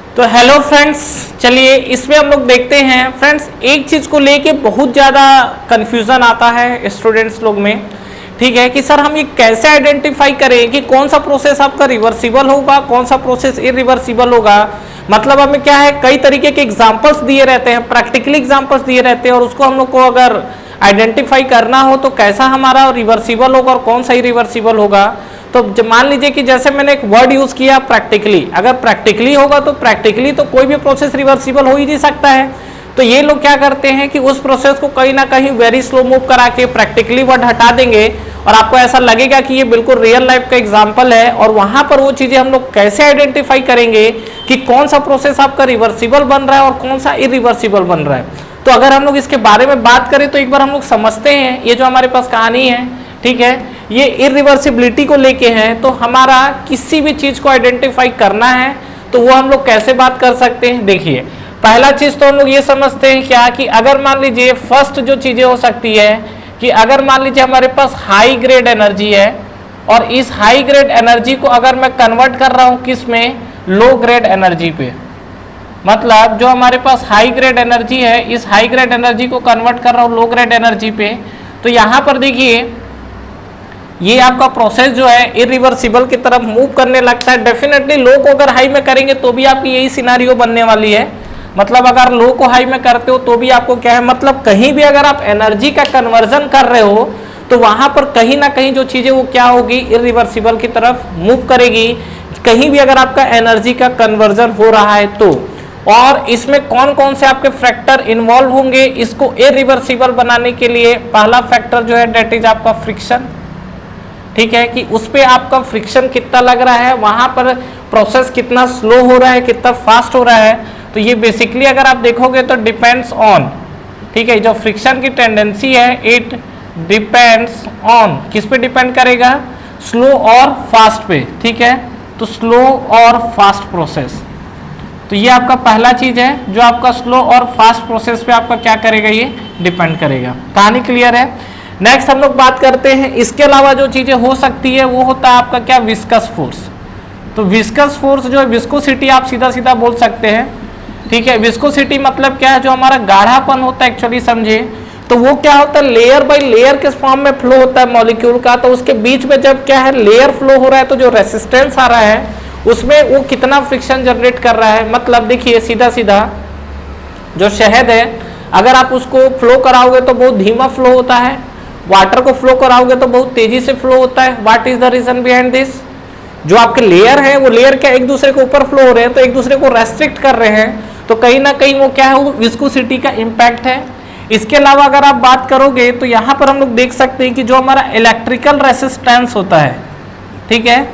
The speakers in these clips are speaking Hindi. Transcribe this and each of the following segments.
तो हेलो फ्रेंड्स, चलिए इसमें हम लोग देखते हैं फ्रेंड्स, एक चीज को लेके बहुत ज्यादा कंफ्यूजन आता है स्टूडेंट्स लोग में। ठीक है कि सर हम ये कैसे आइडेंटिफाई करें कि कौन सा प्रोसेस आपका रिवर्सिबल होगा, कौन सा प्रोसेस इरिवर्सिबल होगा। मतलब हमें क्या है, कई तरीके के एग्जांपल्स दिए रहते हैं, प्रैक्टिकली एग्जांपल्स दिए रहते हैं, और उसको हम लोग को अगर आइडेंटिफाई करना हो तो कैसा हमारा रिवर्सिबल होगा और कौन सा इरिवर्सिबल होगा। तो मान लीजिए कि जैसे मैंने एक वर्ड यूज किया प्रैक्टिकली, अगर प्रैक्टिकली होगा तो प्रैक्टिकली तो कोई भी प्रोसेस रिवर्सिबल हो ही नहीं सकता है। तो ये लोग क्या करते हैं कि उस प्रोसेस को कहीं ना कहीं वेरी स्लो मूव करा के प्रैक्टिकली वर्ड हटा देंगे और आपको ऐसा लगेगा कि ये बिल्कुल रियल लाइफ का एग्जांपल है। और वहां पर वो चीजें हम लोग कैसे आइडेंटिफाई करेंगे कि कौन सा प्रोसेस आपका रिवर्सिबल बन रहा है और कौन सा इरिवर्सिबल बन रहा है। तो अगर हम लोग इसके बारे में बात करें तो एक बार हम लोग समझते हैं, ये जो हमारे पास कहानी है, ठीक है, ये इरिवर्सिबिलिटी को लेके है। तो हमारा किसी भी चीज को आइडेंटिफाई करना है तो वो हम लोग कैसे बात कर सकते हैं। देखिए, पहला चीज तो हम लोग ये समझते हैं क्या कि अगर मान लीजिए फर्स्ट जो चीजें हो सकती है कि अगर मान लीजिए हमारे पास हाई ग्रेड एनर्जी है और इस हाई ग्रेड एनर्जी को अगर मैं कन्वर्ट कर रहा हूं किस में, लो ग्रेड एनर्जी पे। मतलब जो हमारे पास हाई ग्रेड एनर्जी है, इस हाई ग्रेड एनर्जी को कन्वर्ट कर रहा हूं लो ग्रेड एनर्जी पे। तो यहां पर देखिए ये आपका प्रोसेस जो है इरिवर्सिबल की तरफ मूव करने लगता है। डेफिनेटली लो को अगर हाई में करेंगे तो भी आपकी यही सिनारियो बनने वाली है। मतलब अगर लो को हाई में करते हो तो भी आपको क्या है, मतलब कहीं भी अगर आप एनर्जी का कन्वर्जन कर रहे हो तो वहां पर कहीं ना कहीं जो चीजें वो क्या होगी, इरिवर्सिबल की तरफ मूव करेगी, कहीं भी अगर आपका एनर्जी का कन्वर्जन हो रहा है तो। और इसमें कौन कौन से आपके फैक्टर इन्वॉल्व होंगे इसको इरिवर्सिबल बनाने के लिए। पहला फैक्टर जो है डेट इज आपका फ्रिक्शन। ठीक है कि उस पे आपका फ्रिक्शन कितना लग रहा है, वहां पर प्रोसेस कितना स्लो हो रहा है, कितना फास्ट हो रहा है। तो ये बेसिकली अगर आप देखोगे तो डिपेंड्स ऑन, ठीक है, जो फ्रिक्शन की टेंडेंसी है इट डिपेंड्स ऑन, किस पे डिपेंड करेगा, स्लो और फास्ट पे। ठीक है, तो स्लो और फास्ट प्रोसेस, तो ये आपका पहला चीज है जो आपका स्लो और फास्ट प्रोसेस पे आपका क्या करेगा, ये डिपेंड करेगा। कहानी क्लियर है। नेक्स्ट हम लोग बात करते हैं, इसके अलावा जो चीजें हो सकती है वो होता है आपका क्या, विस्कस फोर्स। तो विस्कस फोर्स जो है, विस्कोसिटी आप सीधा सीधा बोल सकते हैं। ठीक है, विस्कोसिटी मतलब क्या है, जो हमारा गाढ़ापन होता है एक्चुअली समझे तो वो क्या होता है, लेयर बाय लेयर के फॉर्म में फ्लो होता है मॉलिक्यूल का। तो उसके बीच में जब क्या है, लेयर फ्लो हो रहा है तो जो रेसिस्टेंस आ रहा है उसमें वो कितना फ्रिक्शन जनरेट कर रहा है। मतलब देखिए सीधा सीधा जो शहद है अगर आप उसको फ्लो कराओगे तो बहुत धीमा फ्लो होता है, वाटर को फ्लो कराओगे तो बहुत तेजी से फ्लो होता है। What is the reason behind this, जो आपके लेयर है वो लेयर क्या एक दूसरे के ऊपर फ्लो हो रहे हैं तो एक दूसरे को रेस्ट्रिक्ट कर रहे हैं, तो कहीं ना कहीं वो क्या है, वो विस्कोसिटी का इम्पैक्ट है। इसके अलावा अगर आप बात करोगे तो यहाँ पर हम लोग देख सकते हैं कि जो हमारा इलेक्ट्रिकल रेसिस्टेंस होता है, ठीक है,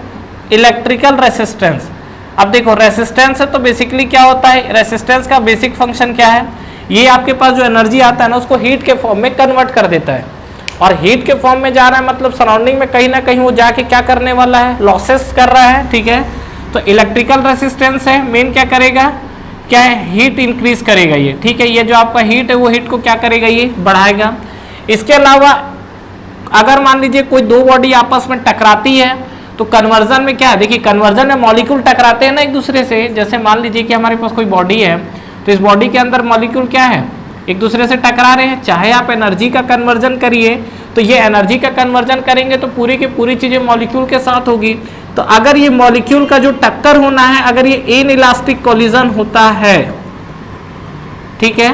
इलेक्ट्रिकल रेसिस्टेंस। अब देखो रेसिस्टेंस है तो बेसिकली क्या होता है, रेसिस्टेंस का बेसिक फंक्शन क्या है, ये आपके पास जो एनर्जी आता है ना उसको हीट के फॉर्म में कन्वर्ट कर देता है। और हीट के फॉर्म में जा रहा है मतलब सराउंडिंग में कहीं ना कहीं वो जाके क्या करने वाला है, लॉसेस कर रहा है। ठीक है, तो इलेक्ट्रिकल रेसिस्टेंस है मेन क्या करेगा, क्या है, हीट इंक्रीज करेगा ये। ठीक है, ये जो आपका हीट है वो हीट को क्या करेगा, ये बढ़ाएगा। इसके अलावा अगर मान लीजिए कोई दो बॉडी आपस में टकराती है तो कन्वर्जन में क्या है, देखिए कन्वर्जन में मॉलिक्यूल टकराते हैं ना एक दूसरे से। जैसे मान लीजिए कि हमारे पास कोई बॉडी है तो इस बॉडी के अंदर मॉलिक्यूल क्या है, एक दूसरे से टकरा रहे हैं। चाहे आप एनर्जी का कन्वर्जन करिए तो ये एनर्जी का कन्वर्जन करेंगे तो पूरी की पूरी चीजें मॉलिक्यूल के साथ होगी। तो अगर ये मॉलिक्यूल का जो टक्कर होना है, अगर ये इनइलास्टिक कोलिजन होता है, ठीक है,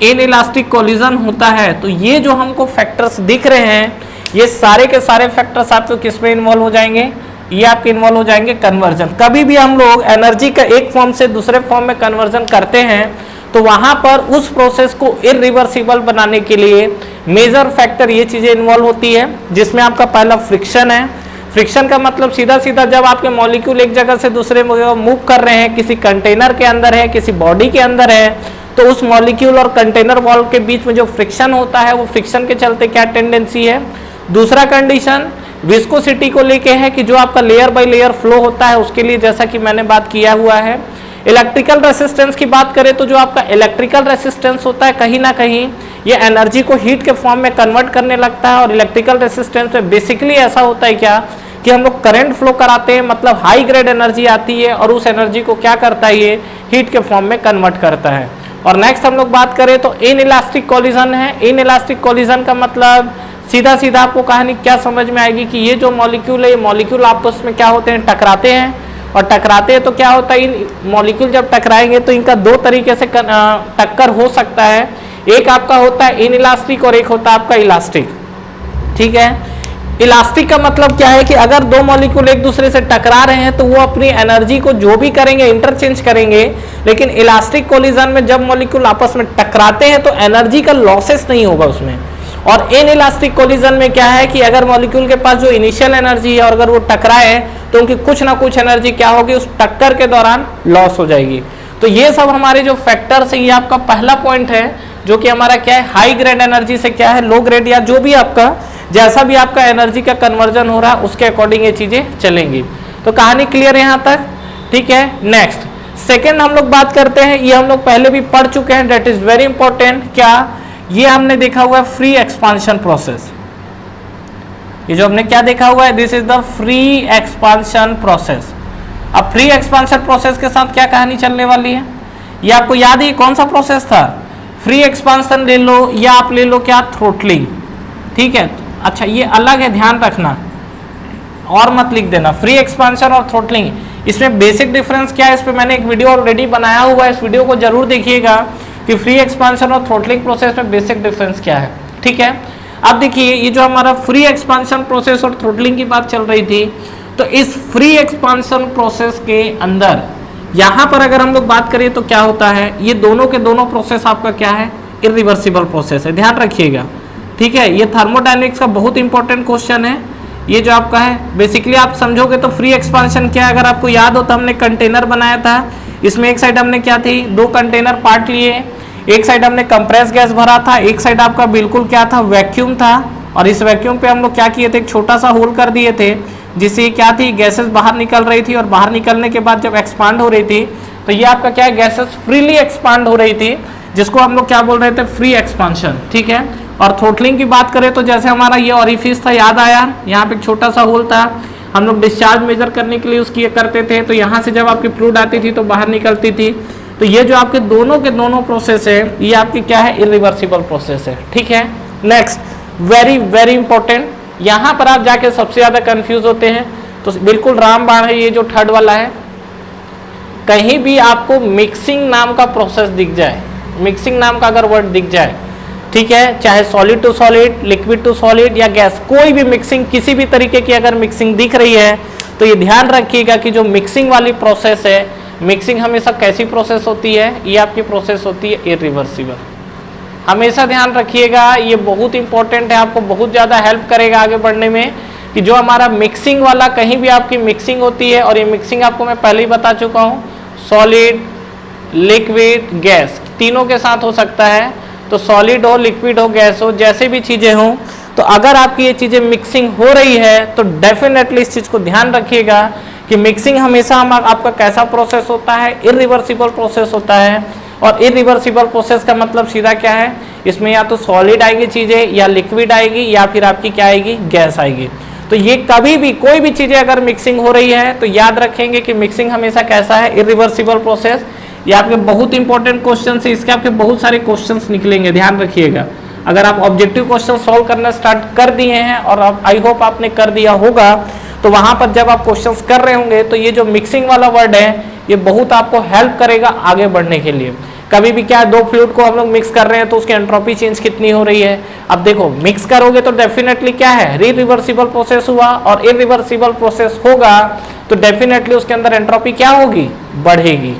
इनइलास्टिक कोलिजन होता है तो ये जो हमको फैक्टर्स दिख रहे हैं ये सारे के सारे फैक्टर्स आपको किस में इन्वॉल्व हो जाएंगे, ये आपके इन्वॉल्व हो जाएंगे कन्वर्जन। कभी भी हम लोग एनर्जी का एक फॉर्म से दूसरे फॉर्म में कन्वर्जन करते हैं तो वहां पर उस प्रोसेस को इरिवर्सिबल बनाने के लिए मेजर फैक्टर ये चीजें इन्वॉल्व होती है, जिसमें आपका पहला फ्रिक्शन है। फ्रिक्शन का मतलब सीधा सीधा जब आपके मॉलिक्यूल एक जगह से दूसरे मूव कर रहे हैं, किसी कंटेनर के अंदर है, किसी बॉडी के अंदर है, तो उस मॉलिक्यूल और कंटेनर वॉल के बीच में जो फ्रिक्शन होता है वो फ्रिक्शन के चलते क्या टेंडेंसी है। दूसरा कंडीशन विस्कोसिटी को लेके है कि जो आपका लेयर बाय लेयर फ्लो होता है उसके लिए, जैसा कि मैंने बात किया हुआ है। इलेक्ट्रिकल रेसिस्टेंस की बात करें तो जो आपका इलेक्ट्रिकल रेसिस्टेंस होता है कहीं ना कहीं ये एनर्जी को हीट के फॉर्म में कन्वर्ट करने लगता है। और इलेक्ट्रिकल रेसिस्टेंस में बेसिकली ऐसा होता है क्या कि हम लोग करंट फ्लो कराते हैं, मतलब हाई ग्रेड एनर्जी आती है और उस एनर्जी को क्या करता है, ये हीट के फॉर्म में कन्वर्ट करता है। और नेक्स्ट हम लोग बात करें तो इन इलास्टिक कोलिजन है। इन इलास्टिक कोलिजन का मतलब सीधा सीधा आपको कहानी क्या समझ में आएगी कि ये जो मॉलिक्यूल है, ये मॉलिक्यूल आपस में क्या होते हैं, टकराते हैं। और टकराते हैं तो क्या होता है, इन मॉलिक्यूल जब टकराएंगे तो इनका दो तरीके से टक्कर हो सकता है। एक आपका होता है इन इलास्टिक और एक होता है आपका इलास्टिक। ठीक है, इलास्टिक का मतलब क्या है कि अगर दो मॉलिक्यूल एक दूसरे से टकरा रहे हैं तो वो अपनी एनर्जी को जो भी करेंगे इंटरचेंज करेंगे, लेकिन इलास्टिक कोलिजन में जब मॉलिक्यूल आपस में टकराते हैं तो एनर्जी का लॉसेस नहीं होगा उसमें। और इन इलास्टिक कोलिजन में क्या है कि अगर मॉलिक्यूल के पास जो इनिशियल एनर्जी है और अगर वो टकराए तो उनकी कुछ ना कुछ एनर्जी क्या होगी, उस टक्कर के दौरान लॉस हो जाएगी। तो ये सब हमारे जो फैक्टर्स है, ये आपका पहला पॉइंट है जो कि हमारा क्या है, हाई ग्रेड एनर्जी से क्या है, लो ग्रेड या जो भी आपका जैसा भी आपका एनर्जी का कन्वर्जन हो रहा है उसके अकॉर्डिंग ये चीजें चलेंगी। तो कहानी क्लियर है यहाँ तक? ठीक है। नेक्स्ट सेकेंड हम लोग बात करते हैं, ये हम लोग पहले भी पढ़ चुके हैं, दैट इज वेरी इंपॉर्टेंट। क्या ये हमने देखा हुआ है, फ्री एक्सपांशन प्रोसेस। ये जो हमने क्या देखा हुआ है, this is the free expansion process. अब फ्री एक्सपांशन प्रोसेस के साथ क्या कहानी चलने वाली है, ये आपको याद है कौन सा प्रोसेस था? फ्री एक्सपांशन ले लो या आप ले लो क्या, थ्रोटलिंग। ठीक है, अच्छा ये अलग है, ध्यान रखना और मत लिख देना, फ्री एक्सपांशन और थ्रोटलिंग। इसमें बेसिक डिफरेंस क्या है, इस पर मैंने एक वीडियो ऑलरेडी बनाया हुआ है, इस वीडियो को जरूर देखिएगा कि फ्री एक्सपांशन और थ्रोटलिंग प्रोसेस में बेसिक डिफरेंस क्या है। ठीक है, अब देखिए ये जो हमारा फ्री एक्सपांशन प्रोसेस और थ्रोटलिंग की बात चल रही थी, तो इस फ्री एक्सपांशन प्रोसेस के अंदर यहाँ पर अगर हम लोग बात करें तो क्या होता है, ये दोनों के दोनों प्रोसेस आपका क्या है, इरिवर्सिबल प्रोसेस है, ध्यान रखिएगा। ठीक है, ये थर्मोडायनेमिक्स का बहुत इंपॉर्टेंट क्वेश्चन है। ये जो आपका है बेसिकली आप समझोगे तो फ्री एक्सपांशन क्या है, अगर आपको याद हो तो हमने कंटेनर बनाया था, इसमें एक साइड हमने क्या थी, दो कंटेनर पार्ट लिए, एक साइड हमने कंप्रेस गैस भरा था, एक साइड आपका बिल्कुल क्या था, वैक्यूम था। और इस वैक्यूम पे हम लोग क्या किए थे, एक छोटा सा होल कर दिए थे जिससे क्या थी, गैसेस बाहर निकल रही थी। और बाहर निकलने के बाद जब एक्सपांड हो रही थी तो ये आपका क्या है, गैसेस फ्रीली एक्सपांड हो रही थी, जिसको हम लोग क्या बोल रहे थे, फ्री एक्सपांशन। ठीक है, और थ्रोटलिंग की बात करें तो जैसे हमारा ये ऑरिफिस था, याद आया, यहाँ पे एक छोटा सा होल था, हम लोग डिस्चार्ज मेजर करने के लिए उसकी ये करते थे, तो यहाँ से जब आपकी फ्लूइड आती थी तो बाहर निकलती थी। तो ये जो आपके दोनों के दोनों प्रोसेस है, ये आपकी क्या है, इरिवर्सिबल प्रोसेस है। ठीक है, नेक्स्ट वेरी वेरी इंपॉर्टेंट, यहाँ पर आप जाके सबसे ज्यादा कंफ्यूज होते हैं, तो बिल्कुल रामबाण है ये जो थर्ड वाला है। कहीं भी आपको मिक्सिंग नाम का प्रोसेस दिख जाए, मिक्सिंग नाम का अगर वर्ड दिख जाए, ठीक है, चाहे solid to solid, liquid to solid या गैस, कोई भी मिक्सिंग, किसी भी तरीके की अगर मिक्सिंग दिख रही है तो ये ध्यान रखिएगा कि जो मिक्सिंग वाली प्रोसेस है, मिक्सिंग हमेशा कैसी प्रोसेस होती है, ये आपकी प्रोसेस होती है इरिवर्सिबल। हमेशा ध्यान रखिएगा, ये बहुत इंपॉर्टेंट है, आपको बहुत ज़्यादा हेल्प करेगा आगे बढ़ने में, कि जो हमारा मिक्सिंग वाला कहीं भी आपकी मिक्सिंग होती है, और ये मिक्सिंग आपको मैं पहले ही बता चुका हूँ, सॉलिड, लिक्विड, गैस, तीनों के साथ हो सकता है। तो सॉलिड हो, लिक्विड हो, गैस हो, जैसे भी चीज़ें हों, तो अगर आपकी ये चीज़ें मिक्सिंग हो रही है तो डेफिनेटली इस चीज़ को ध्यान रखिएगा कि मिक्सिंग हमेशा आपका कैसा प्रोसेस होता है, इरिवर्सिबल प्रोसेस होता है। और इरिवर्सिबल प्रोसेस का मतलब सीधा क्या है, इसमें या तो सॉलिड आएगी चीज़ें, या लिक्विड आएगी, या फिर आपकी क्या आएगी, गैस आएगी। तो ये कभी भी कोई भी चीज़ें अगर मिक्सिंग हो रही है तो याद रखेंगे कि मिक्सिंग हमेशा कैसा है, इरिवर्सिबल प्रोसेस। ये आपके बहुत इंपॉर्टेंट क्वेश्चन है, इसके आपके बहुत सारे क्वेश्चंस निकलेंगे, ध्यान रखिएगा। अगर आप ऑब्जेक्टिव क्वेश्चन सॉल्व करना स्टार्ट कर दिए हैं, और आप आई होप आपने कर दिया होगा, तो वहां पर जब आप क्वेश्चंस कर रहे होंगे तो ये जो मिक्सिंग वाला वर्ड है, ये बहुत आपको हेल्प करेगा आगे बढ़ने के लिए। कभी भी क्या है, दो फ्लूइड को हम लोग मिक्स कर रहे हैं तो उसकी एंट्रोपी चेंज कितनी हो रही है। अब देखो मिक्स करोगे तो डेफिनेटली क्या है, रिवर्सिबल प्रोसेस हुआ, और इरिवर्सिबल प्रोसेस होगा तो डेफिनेटली उसके अंदर एंट्रोपी क्या होगी, बढ़ेगी।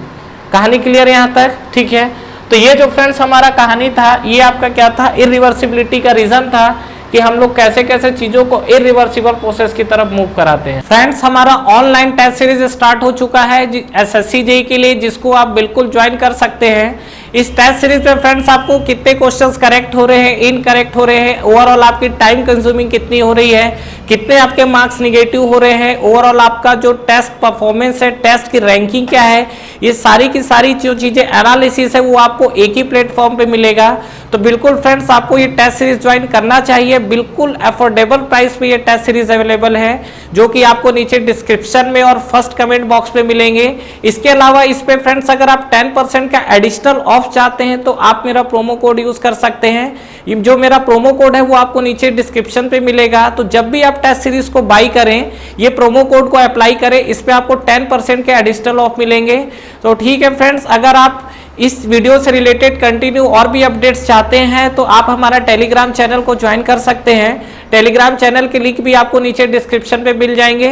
कहानी क्लियर है यहाँ तक? ठीक है, तो ये जो फ्रेंड्स हमारा कहानी था, ये आपका क्या था, इरिवर्सिबिलिटी का रीजन था कि हम लोग कैसे कैसे चीजों को इरिवर्सिबल प्रोसेस की तरफ मूव कराते हैं। फ्रेंड्स हमारा ऑनलाइन टेस्ट सीरीज स्टार्ट हो चुका है एसएससी जेईई के लिए, जिसको आप बिल्कुल ज्वाइन कर सकते हैं। इस टेस्ट सीरीज में फ्रेंड्स आपको कितने क्वेश्चंस करेक्ट हो रहे हैं, इनकरेक्ट हो रहे हैं, ओवरऑल आपकी टाइम कंज्यूमिंग कितनी हो रही है, कितने आपके मार्क्स निगेटिव हो रहे हैं, ओवरऑल आपका जो टेस्ट परफॉर्मेंस है, टेस्ट की रैंकिंग क्या है, ये सारी की सारी जो चीजें एनालिसिस है वो आपको एक ही प्लेटफॉर्म पे मिलेगा। तो बिल्कुल फ्रेंड्स आपको ये टेस्ट सीरीज ज्वाइन करना चाहिए। बिल्कुल अफोर्डेबल प्राइस पे ये टेस्ट सीरीज अवेलेबल है, जो कि आपको नीचे डिस्क्रिप्शन में और फर्स्ट कमेंट बॉक्स पे मिलेंगे। इसके अलावा इस पे फ्रेंड्स अगर आप 10% का एडिशनल ऑफ चाहते हैं तो आप मेरा प्रोमो कोड यूज कर सकते हैं। जो मेरा प्रोमो कोड है वो आपको नीचे डिस्क्रिप्शन पे मिलेगा। तो जब भी आप टेस्ट सीरीज को बाई करें, ये प्रोमो कोड को अप्लाई करें, इस पे आपको 10% के एडिशनल ऑफ मिलेंगे। तो ठीक है फ्रेंड्स, अगर आप इस वीडियो से रिलेटेड कंटिन्यू और भी अपडेट्स चाहते हैं तो आप हमारा टेलीग्राम चैनल को ज्वाइन कर सकते हैं। टेलीग्राम चैनल के लिंक भी आपको नीचे डिस्क्रिप्शन पे मिल जाएंगे।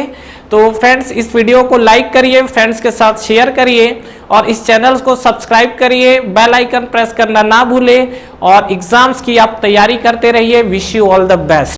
तो फ्रेंड्स इस वीडियो को लाइक करिए, फ्रेंड्स के साथ शेयर करिए और इस चैनल को सब्सक्राइब करिए, बेल आइकन प्रेस करना ना भूलें और एग्जाम्स की आप तैयारी करते रहिए। Wish you all the best.